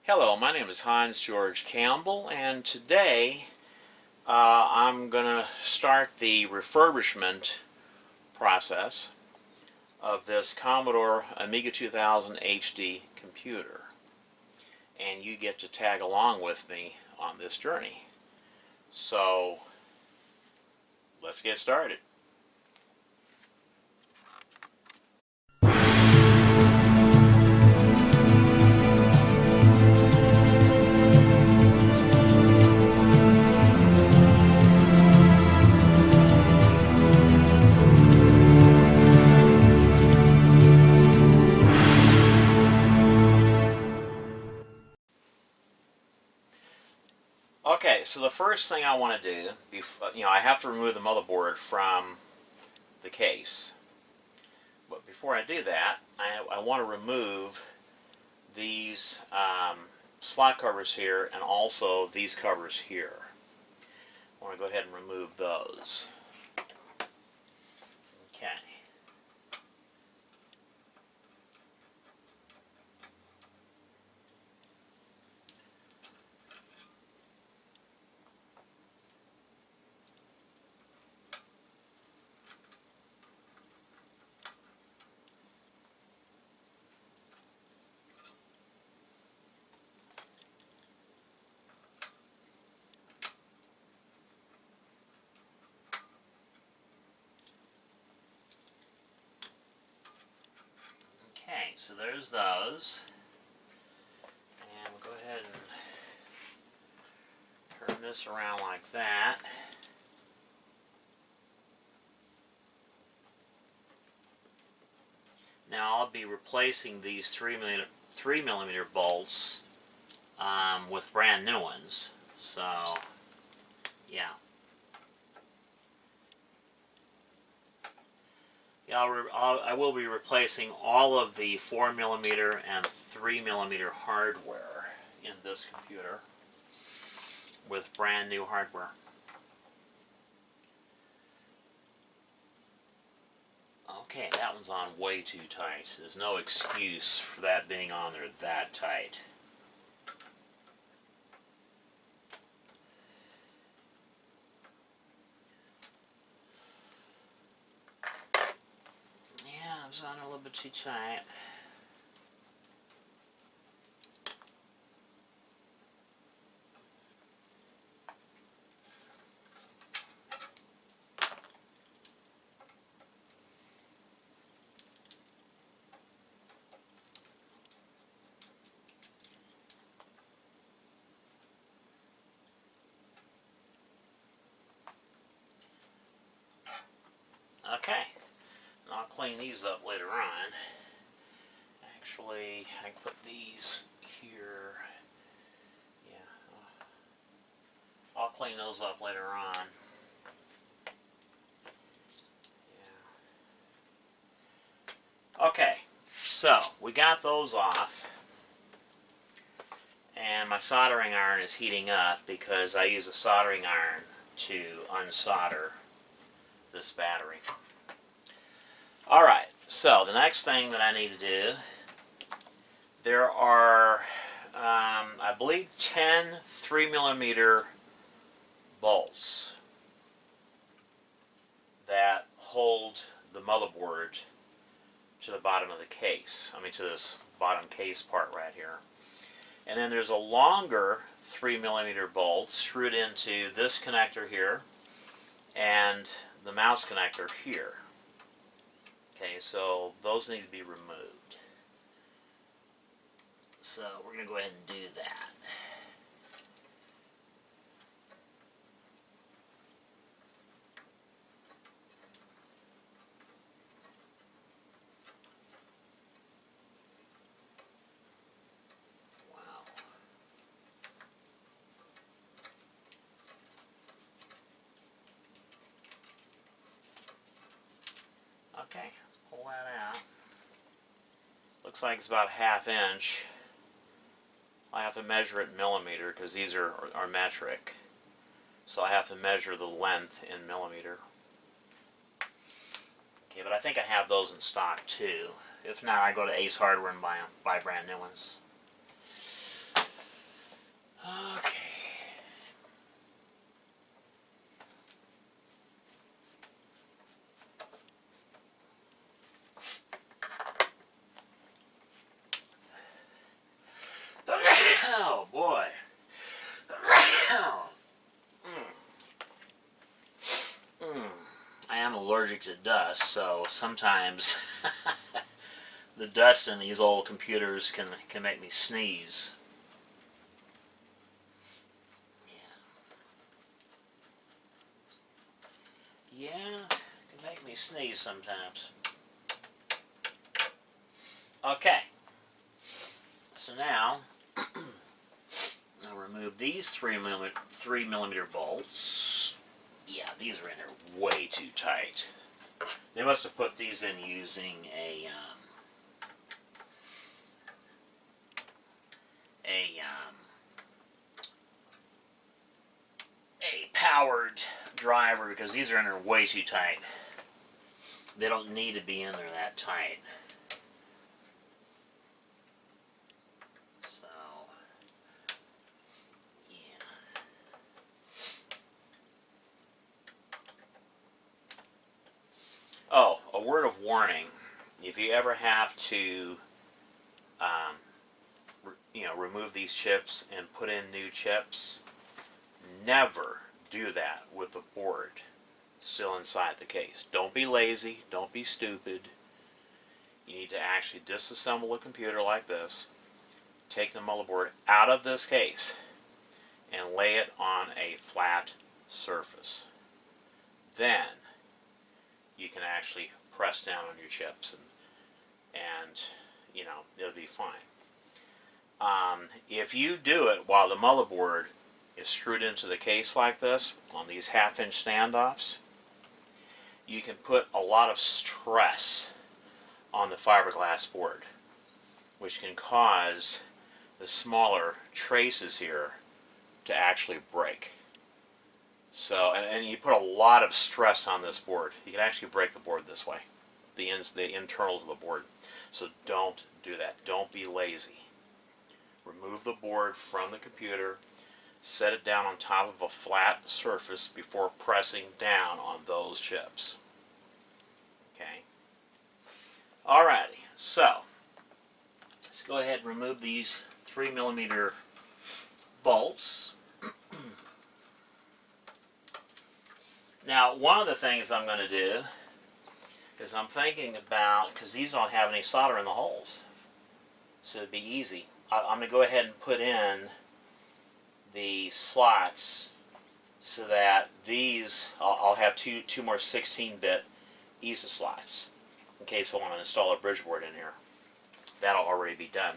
Hello, my name is Hans George Campbell, and today I'm going to start the refurbishment process of this Commodore Amiga 2000HD computer. And you get to tag along with me on this journey. So, let's get started. Okay, so the first thing I want to do, I have to remove the motherboard from the case. But before I do that, I want to remove these slot covers here and also these covers here. I want to go ahead and remove those. Okay. Okay, so there's those. And we'll go ahead and turn this around like that. Now I'll be replacing these 3mm bolts with brand new ones. So, yeah. I will be replacing all of the 4mm and 3mm hardware in this computer with brand new hardware. Okay, that one's on way too tight. There's no excuse for that being on there that tight. Yeah, it was on there a little bit too tight. Okay, and I'll clean these up later on. Actually, I can put these here. Yeah, I'll clean those up later on. Yeah. Okay, so we got those off. And my soldering iron is heating up because I use a soldering iron to unsolder this battery. Alright, so the next thing that I need to do, there are, I believe, 10 3mm bolts that hold the motherboard to the bottom of the case. I mean, to this bottom case part right here. And then there's a longer 3mm bolt screwed into this connector here and the mouse connector here. Okay, so those need to be removed. So we're going to go ahead and do that. Okay, let's pull that out. Looks like it's about 1/2 inch. I have to measure it in millimeter because these are metric. So I have to measure the length in millimeter. Okay, but I think I have those in stock too. If not, I go to Ace Hardware and buy brand new ones. Okay. Oh boy. I am allergic to dust, so sometimes the dust in these old computers can make me sneeze. Yeah, it can make me sneeze sometimes. Okay, so now I'll remove these 3mm bolts. Yeah, these are in there way too tight. They must have put these in using a powered driver, because these are in there way too tight. They don't need to be in there that tight. So, yeah. Oh, a word of warning. If you ever have to remove these chips and put in new chips, never do that with the board still inside the case. Don't be lazy, don't be stupid. You need to actually disassemble a computer like this, take the motherboard out of this case, and lay it on a flat surface. Then you can actually press down on your chips and it'll be fine. If you do it while the motherboard is screwed into the case like this on these 1/2-inch standoffs, you can put a lot of stress on the fiberglass board, which can cause the smaller traces here to actually break. So, and you put a lot of stress on this board, you can actually break the board this way, the internals of the board. So don't do that. Don't be lazy. Remove the board from the computer, set it down on top of a flat surface before pressing down on those chips. Okay. Alrighty, so let's go ahead and remove these 3mm bolts. Now, one of the things I'm going to do is I'm thinking about, because these don't have any solder in the holes, so it'd be easy. I'm going to go ahead and put in the slots so that these, I'll have two more 16-bit ESA slots in case I want to install a bridge board in here. That'll already be done.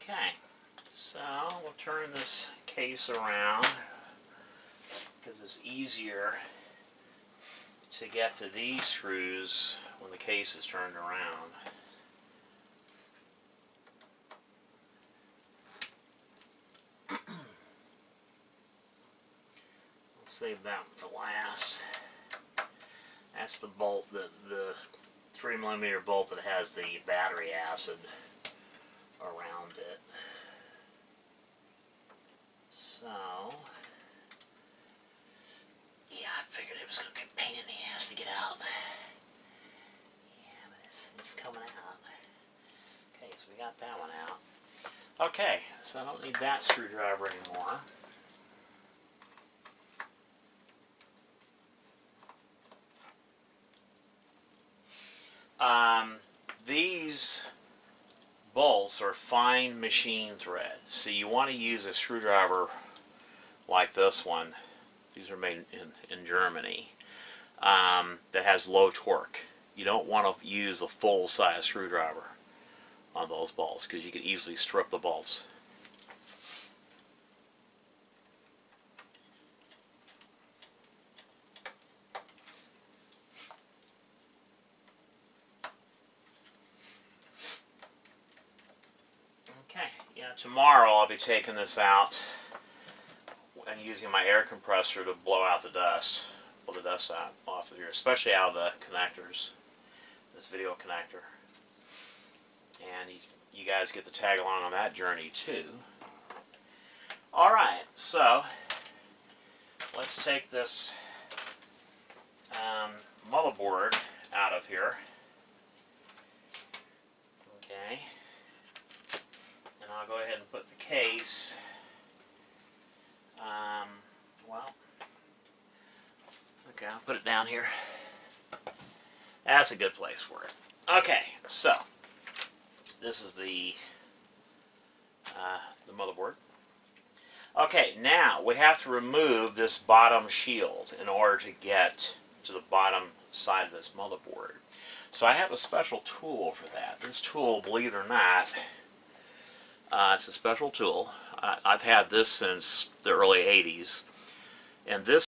Okay, so we'll turn this case around because it's easier to get to these screws when the case is turned around. We'll save that one for last. That's the bolt, the 3mm bolt that has the battery acid around it. So, yeah, I figured it was going to be a pain in the ass to get out. Yeah, but it's coming out. Okay, so we got that one out. Okay, so I don't need that screwdriver anymore. These bolts are fine machine thread, so you want to use a screwdriver like this one. These are made in Germany, that has low torque. you don't want to use a full-size screwdriver on those bolts because you could easily strip the bolts. Okay, yeah, tomorrow I'll be taking this out and using my air compressor to blow out the dust, blow the dust out off of here, especially out of the connectors, this video connector. And you guys get to tag along on that journey too. Alright, so let's take this motherboard out of here. Okay. And I'll go ahead and put the case, okay, I'll put it down here. That's a good place for it. Okay, so this is the motherboard. Okay, now we have to remove this bottom shield in order to get to the bottom side of this motherboard. So I have a special tool for that. This tool, believe it or not, it's a special tool. I've had this since the early 80s. And this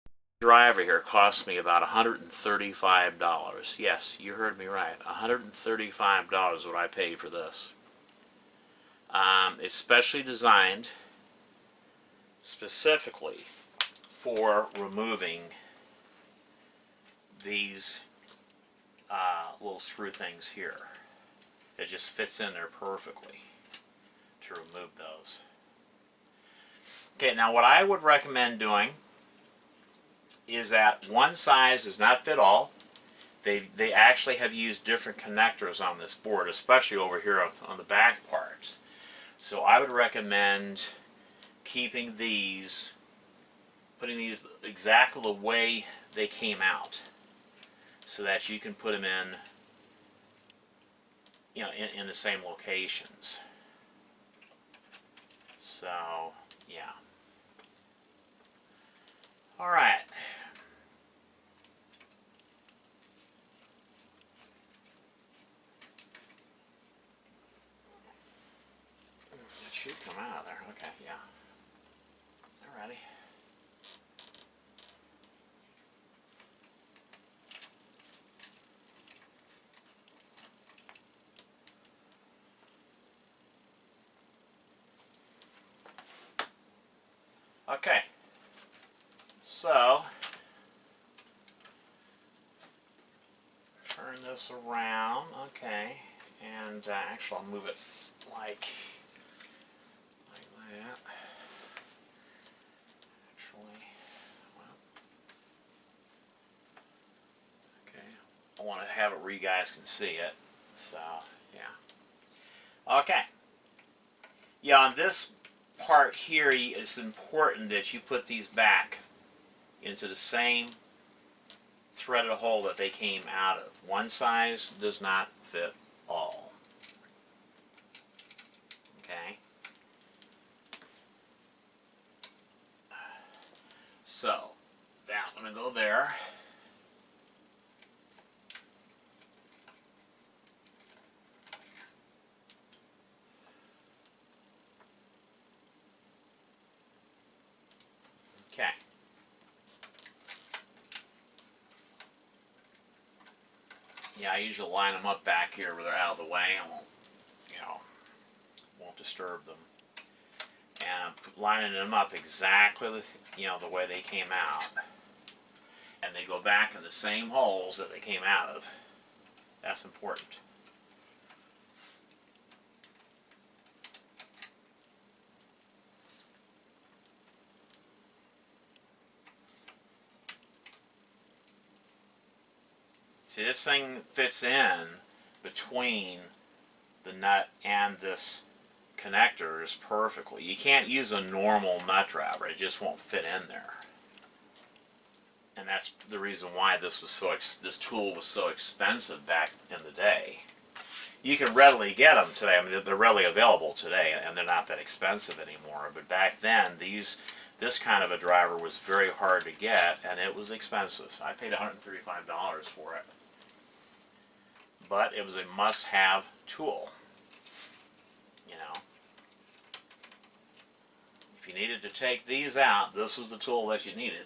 driver here cost me about $135. Yes, you heard me right. $135 is what I paid for this. It's specially designed specifically for removing these little screw things here. It just fits in there perfectly to remove those. Okay, now what I would recommend doing is that one size does not fit all. They actually have used different connectors on this board, especially over here on the back parts. So I would recommend keeping these, putting these exactly the way they came out, so that you can put them in, you know, in the same locations. So, yeah. All right. It should come out of there. Okay, yeah. Alrighty. Okay. So, turn this around, okay, and actually I'll move it like that. Actually, well, okay, I want to have it where you guys can see it, so, yeah. Okay. Yeah, on this part here, it's important that you put these back into the same threaded hole that they came out of. One size does not fit all. Okay? So, that one will go there. Okay. Yeah, I usually line them up back here where they're out of the way and won't disturb them. And lining them up exactly the way they came out. And they go back in the same holes that they came out of. That's important. See, this thing fits in between the nut and this connectors perfectly. You can't use a normal nut driver. It just won't fit in there. And that's the reason why this tool was so expensive back in the day. You can readily get them today. I mean, they're readily available today, and they're not that expensive anymore. But back then, this kind of a driver was very hard to get, and it was expensive. I paid $135 for it. but it was a must-have tool. You know, if you needed to take these out, this was the tool that you needed.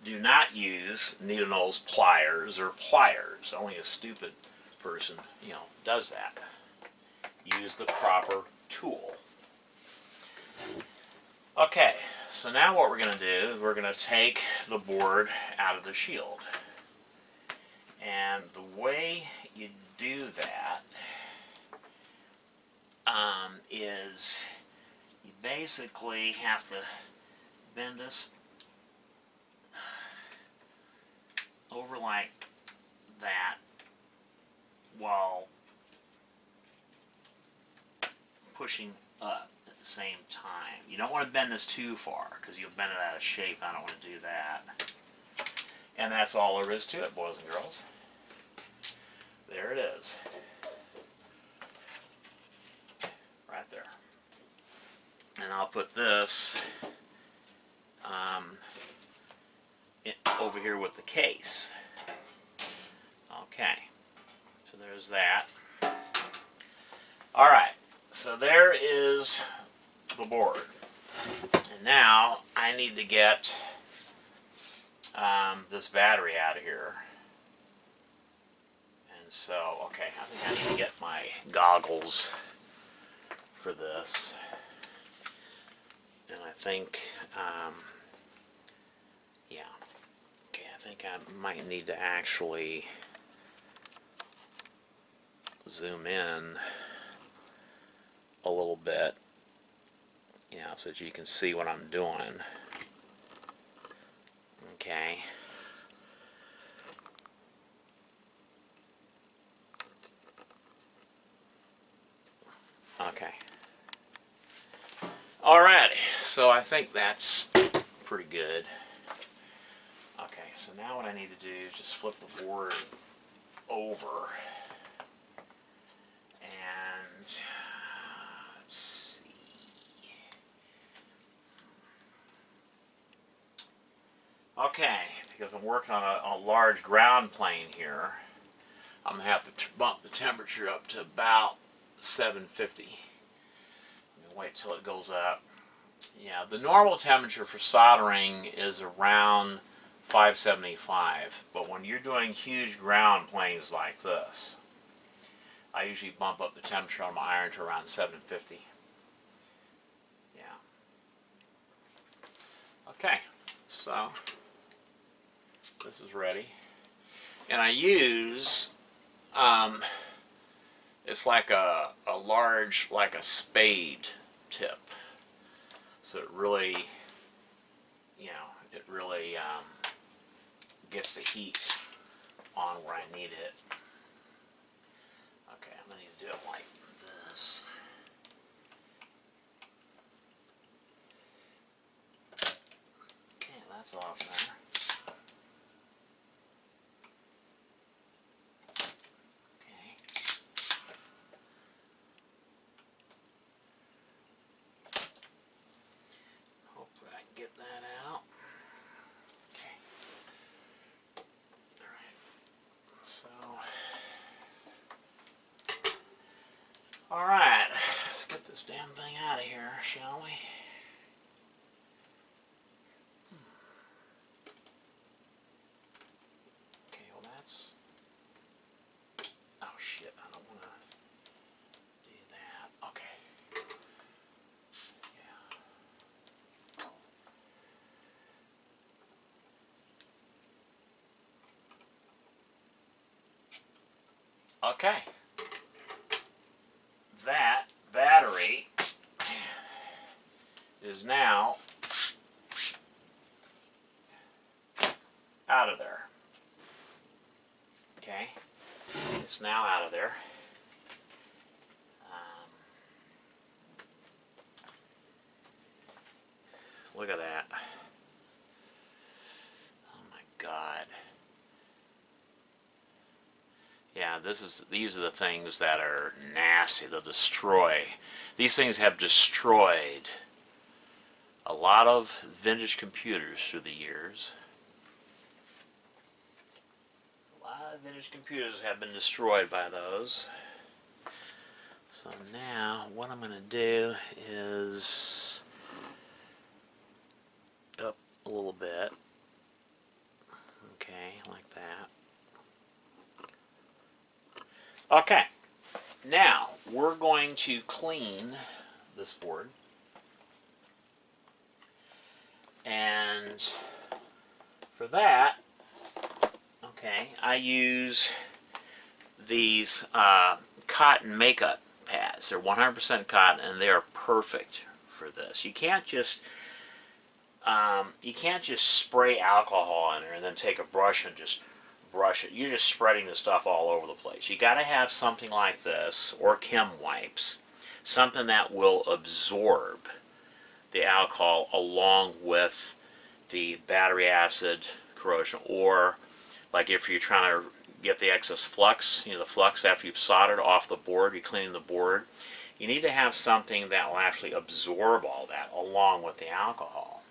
Do not use needle-nose pliers or pliers. Only a stupid person, you know, does that. Use the proper tool. Okay, so now what we're going to do is we're going to take the board out of the shield. And the way you do that is you basically have to bend this over like that while pushing up at the same time. You don't want to bend this too far because you'll bend it out of shape. I don't want to do that. And that's all there is to it, boys and girls. There it is. Right there. And I'll put this over here with the case. Okay. So there's that. Alright. So there is the board. And now I need to get this battery out of here. And so, okay, I think I need to get my goggles for this. And I think, yeah, okay, I think I might need to actually zoom in a little bit, you know, so that you can see what I'm doing. Okay. Okay. Alrighty, so I think that's pretty good. Okay, so now what I need to do is just flip the board over. And let's see. Okay, because I'm working on a large ground plane here, I'm going to have to bump the temperature up to about 750. Let me wait till it goes up. Yeah, the normal temperature for soldering is around 575, but when you're doing huge ground planes like this, I usually bump up the temperature on my iron to around 750. Yeah. Okay, so this is ready. And I use, it's like a large, like a spade tip. So it really, you know, it really gets the heat on where I need it. Okay, I'm going to need to do it like this. Okay, that's off there. Get that out. Okay. Alright. So. Alright. Let's get this damn thing out of here, shall we? Okay, well that's. Oh shit, I don't want to do that. Okay. Okay, that battery is now out of there. Okay, it's now out of there. Look at that. Oh my God. Yeah, these are the things that are nasty. They'll destroy. These things have destroyed a lot of vintage computers through the years. A lot of vintage computers have been destroyed by those. So now what I'm going to do is up a little bit. Okay, like that. Okay, now we're going to clean this board. And for that, okay, I use these cotton makeup pads. They're 100% cotton, and they are perfect for this. You can't just spray alcohol in there and then take a brush and just brush it. You're just spreading the stuff all over the place. You got to have something like this, or chem wipes, something that will absorb the alcohol along with the battery acid corrosion, or like if you're trying to get the excess flux, the flux after you've soldered off the board, you're cleaning the board, you need to have something that will actually absorb all that along with the alcohol.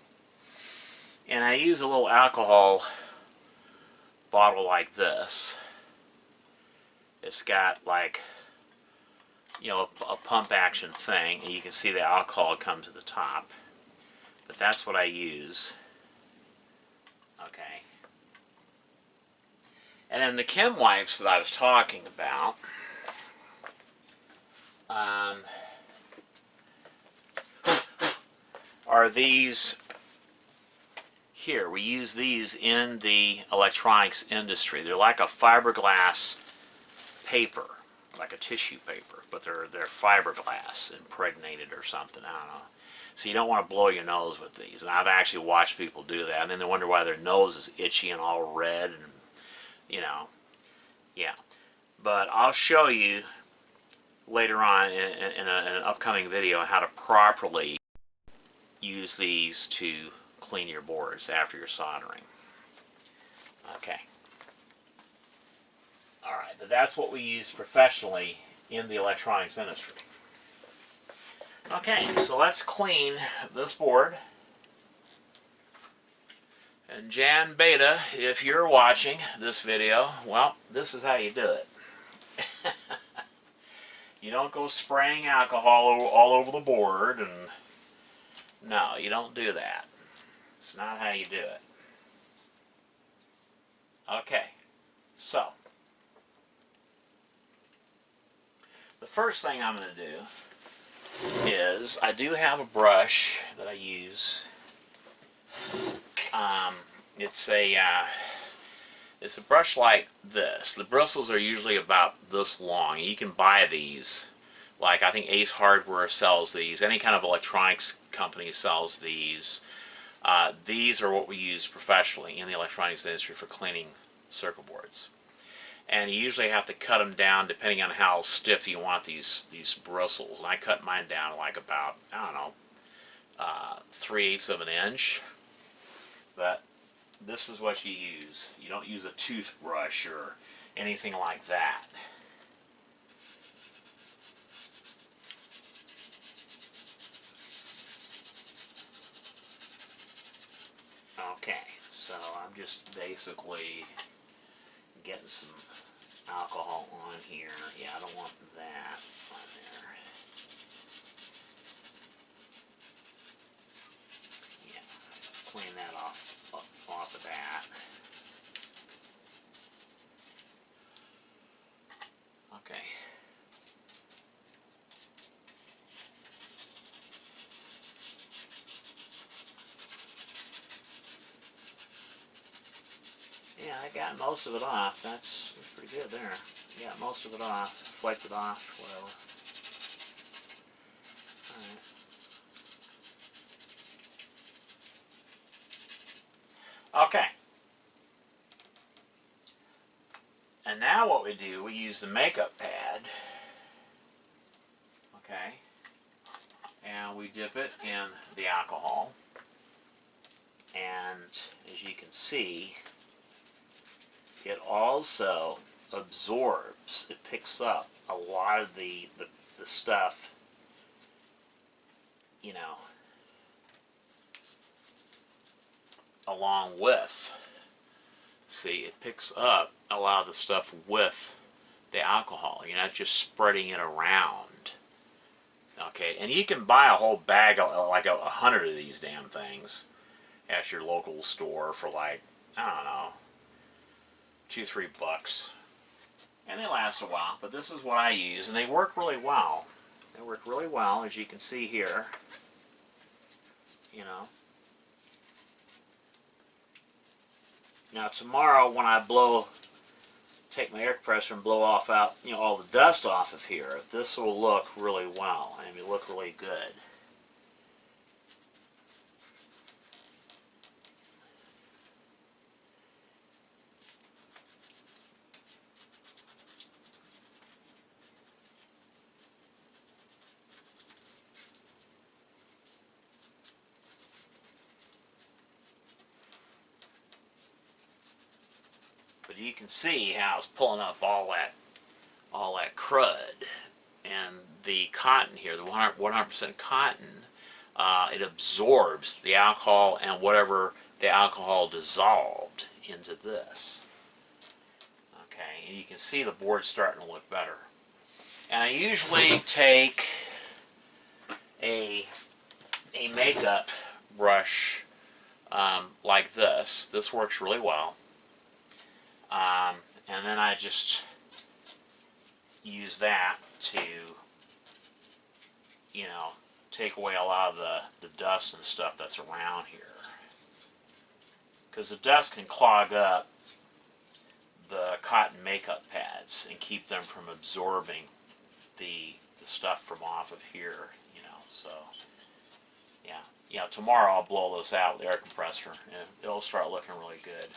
And I use a little alcohol bottle like this. It's got like, a pump action thing, and you can see the alcohol come to the top. But that's what I use. Okay. And then the chem wipes that I was talking about, are these here. We use these in the electronics industry. They're like a fiberglass paper, like a tissue paper, but they're fiberglass impregnated or something. I don't know. So you don't want to blow your nose with these. And I've actually watched people do that, and then they wonder why their nose is itchy and all red, and yeah. But I'll show you later on in an upcoming video how to properly use these to clean your boards after you're soldering. Okay. Alright, but that's what we use professionally in the electronics industry. Okay, so let's clean this board. And Jan Beta, if you're watching this video, well, this is how you do it. You don't go spraying alcohol all over the board, and no, you don't do that. It's not how you do it. Okay, so the first thing I'm going to do is I do have a brush that I use. It's a brush like this. The bristles are usually about this long. You can buy these. Like, I think Ace Hardware sells these. Any kind of electronics company sells these. These are what we use professionally in the electronics industry for cleaning circuit boards. And you usually have to cut them down depending on how stiff you want these bristles. And I cut mine down to like about, I don't know, 3/8 of an inch. But this is what you use. You don't use a toothbrush or anything like that. Okay, so I'm just basically getting some alcohol on here. Yeah, I don't want that on there. Yeah, clean that off of that. Okay. Yeah, I got most of it off. That's pretty good there. Yeah, most of it off. Flaked it off, whatever. Alright. Okay. And now what we do, we use the makeup pad. Okay. And we dip it in the alcohol. And as you can see, it also absorbs, it picks up a lot of the stuff, along with. see, it picks up a lot of the stuff with the alcohol. You're not just spreading it around. Okay, and you can buy a whole bag of like 100 of these damn things at your local store for like, I don't know, $2-3, and they last a while. But this is what I use, and they work really well. They work really well, as you can see here. You know. Now tomorrow, when I take my air compressor and blow off out, all the dust off of here, this will look really well. I mean, look really good. But you can see how it's pulling up all that crud, and the cotton here, the 100% cotton, it absorbs the alcohol and whatever the alcohol dissolved into this. Okay, and you can see the board starting to look better. And I usually take a makeup brush like this. This works really well. And then I just use that to, take away a lot of the dust and stuff that's around here. Because the dust can clog up the cotton makeup pads and keep them from absorbing the stuff from off of here, so yeah. Tomorrow I'll blow those out with the air compressor and it'll start looking really good.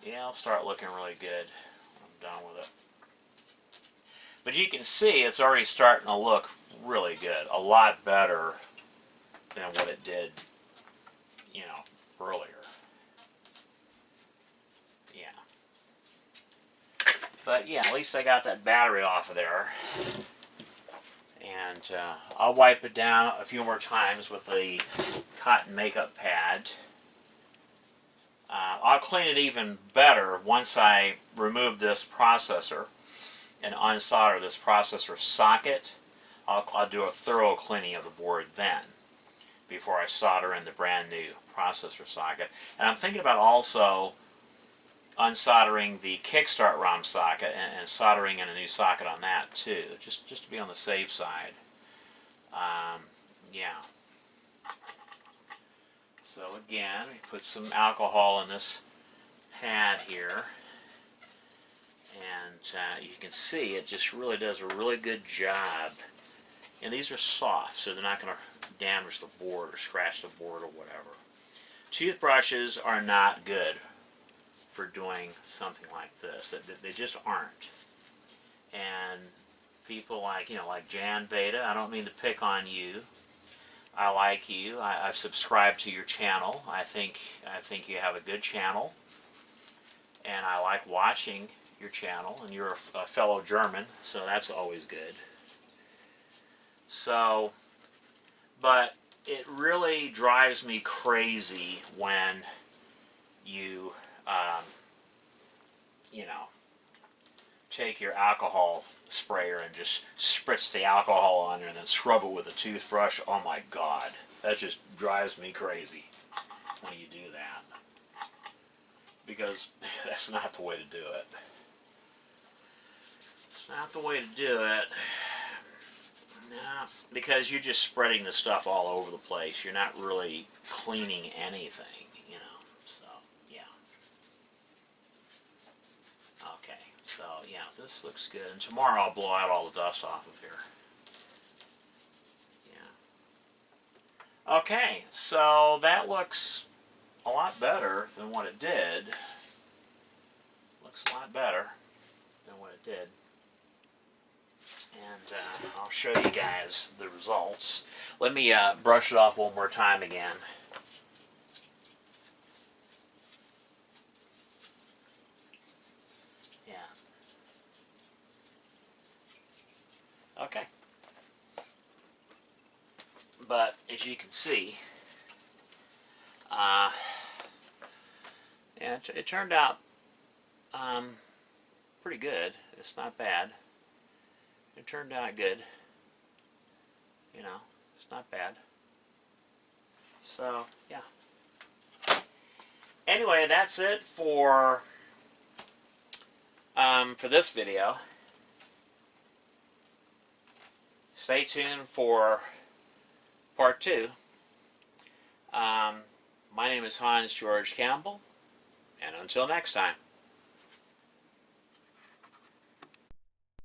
Yeah, it'll start looking really good when I'm done with it. But you can see it's already starting to look really good. A lot better than what it did, earlier. Yeah. But yeah, at least I got that battery off of there. And I'll wipe it down a few more times with the cotton makeup pad. I'll clean it even better once I remove this processor and unsolder this processor socket. I'll do a thorough cleaning of the board then, before I solder in the brand new processor socket. And I'm thinking about also unsoldering the Kickstart ROM socket and soldering in a new socket on that too, just to be on the safe side. Yeah. So again, we put some alcohol in this pad here, and you can see it just really does a really good job. And these are soft, so they're not going to damage the board or scratch the board or whatever. Toothbrushes are not good for doing something like this. They just aren't. And people like Jan Beta, I don't mean to pick on you. I like you. I've subscribed to your channel. I think you have a good channel, and I like watching your channel. And you're a fellow German, so that's always good. So, but it really drives me crazy when you, take your alcohol sprayer and just spritz the alcohol on there and then scrub it with a toothbrush. Oh my God, that just drives me crazy when you do that, because that's not the way to do it. It's not the way to do it. No, because you're just spreading the stuff all over the place. You're not really cleaning anything, so yeah. Okay, so yeah, this looks good. And tomorrow I'll blow out all the dust off of here. Yeah. Okay, so that looks a lot better than what it did. Looks a lot better than what it did. And I'll show you guys the results. Let me brush it off one more time again. Yeah. Okay. But as you can see, Yeah, it turned out pretty good. It's not bad. It turned out good. You know, it's not bad. So, yeah. Anyway, that's it for this video. Stay tuned for part 2. My name is Hans George Campbell, and until next time.